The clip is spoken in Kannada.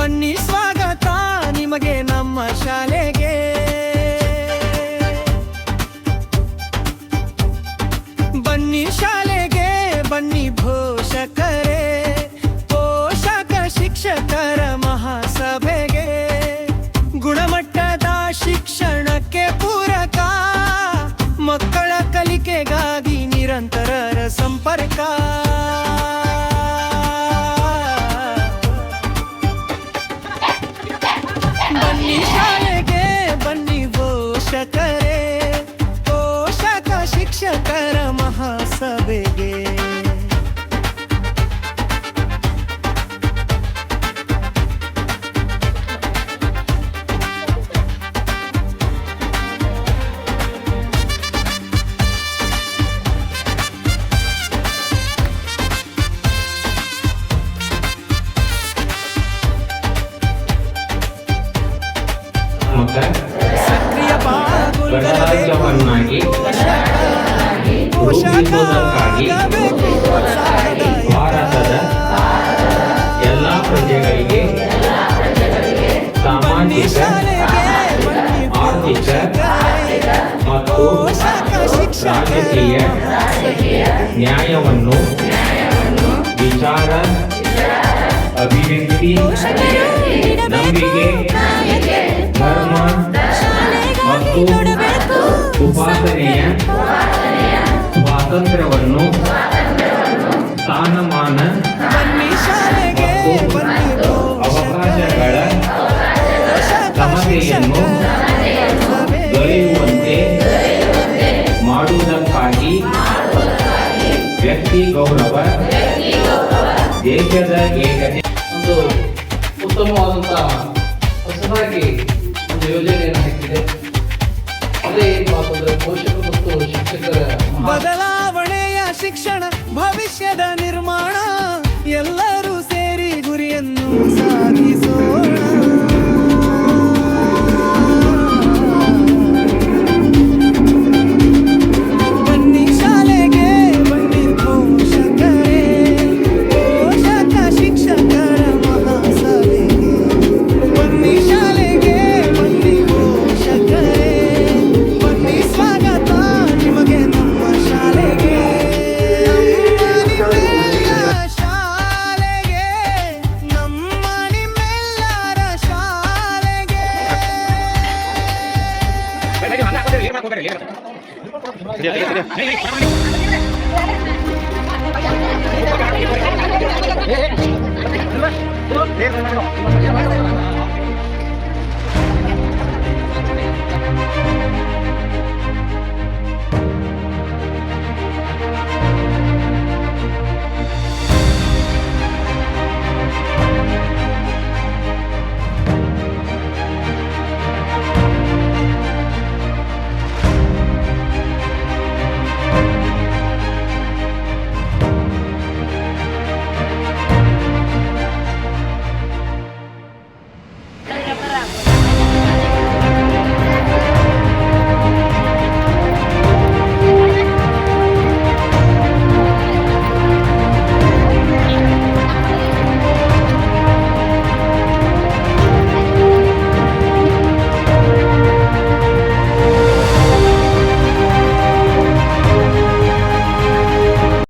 ಬನ್ನಿ ಸ್ವಾಗತ ನಿಮಗೆ ನಮ್ಮ ಶಾಲೆಗೆ. ಬನ್ನಿ ಶಾಲೆಗೆ ಬನ್ನಿ ಪೋಷಕರೇ, ಪೋಷಕ ಶಿಕ್ಷಕರ ಮಹಾಸಭೆಗೆ. ಗುಣಮಟ್ಟದ ಶಿಕ್ಷಣಕ್ಕೆ ಪೂರಕ, ಮಕ್ಕಳ ಕಲಿಕೆಗಾಗಿ ನಿರಂತರ ಸಂಪರ್ಕ. ಬನ್ನಿ ಶಾಲೆಗೆ ಬನ್ನಿ ಪೋಷಕರೇ, ಪೋಷಕ ಶಿಕ್ಷಕರ ಮಹಾಸಭೆಗೆ. ಸಕ್ರಿಯ ಗಣರಾಜ್ಯವನ್ನಾಗಿ ರೂಪಿಸುವುದಕ್ಕಾಗಿ ಭಾರತದ ಎಲ್ಲ ಪ್ರಜೆಗಳಿಗೆ ಸಾಮಾಜಿಕ, ಆರ್ಥಿಕ ಮತ್ತು ರಾಜಕೀಯ ನ್ಯಾಯವನ್ನು ವಿಚಾರ, ಅಭಿವ್ಯಕ್ತಿ, ನಂಬಿಕೆ, ಧರ್ಮ ಮತ್ತು ಉಪಾಸನೆಯ ಸ್ವಾತಂತ್ರ್ಯವನ್ನು, ಸ್ಥಾನಮಾನ ಮತ್ತು ಅವಕಾಶಗಳ ಸಮತೆಯನ್ನು ದೊರೆಯುವಂತೆ ಮಾಡುವುದಕ್ಕಾಗಿ ವ್ಯಕ್ತಿ ಗೌರವ, ದೇಶದ ಏಕತೆ. ಒಂದು ಉತ್ತಮವಾದಂತಹ ಹೊಸದಾಗಿ ಒಂದು ಯೋಜನೆಯನ್ನು ಹಾಕಿದೆ. ಅದೇ ಏನಂದ್ರೆ ಪೋಷಕರು ಮತ್ತು ಶಿಕ್ಷಕರ ಬದಲಾವಣೆಯ ಶಿಕ್ಷಣ, ಭವಿಷ್ಯದ ನಿರ್ಮಾಣ. ಎಲ್ಲರೂ ಸೇರಿ ಗುರಿಯನ್ನು ಸಾಧಿಸೋಣ. ಬನ್ನಿ ಶಾಲೆಗೆ ಬನ್ನಿ ಪೋಷಕರೇ, ಪೋಷಕ ಶಿಕ್ಷಕರ ಮಹಾಸಭೆಗೆ. ಬನ್ನಿ ಶಾಲೆಗೆ ಬನ್ನಿ ಪೋಷಕರೇ, ಬನ್ನಿ ಸ್ವಾಗತ ನಿಮಗೆ ನಮ್ಮ ಶಾಲೆಗೆ. ನಮ್ಮ ನಿಮ್ಮೆಲ್ಲರ ಶಾಲೆಗೆ.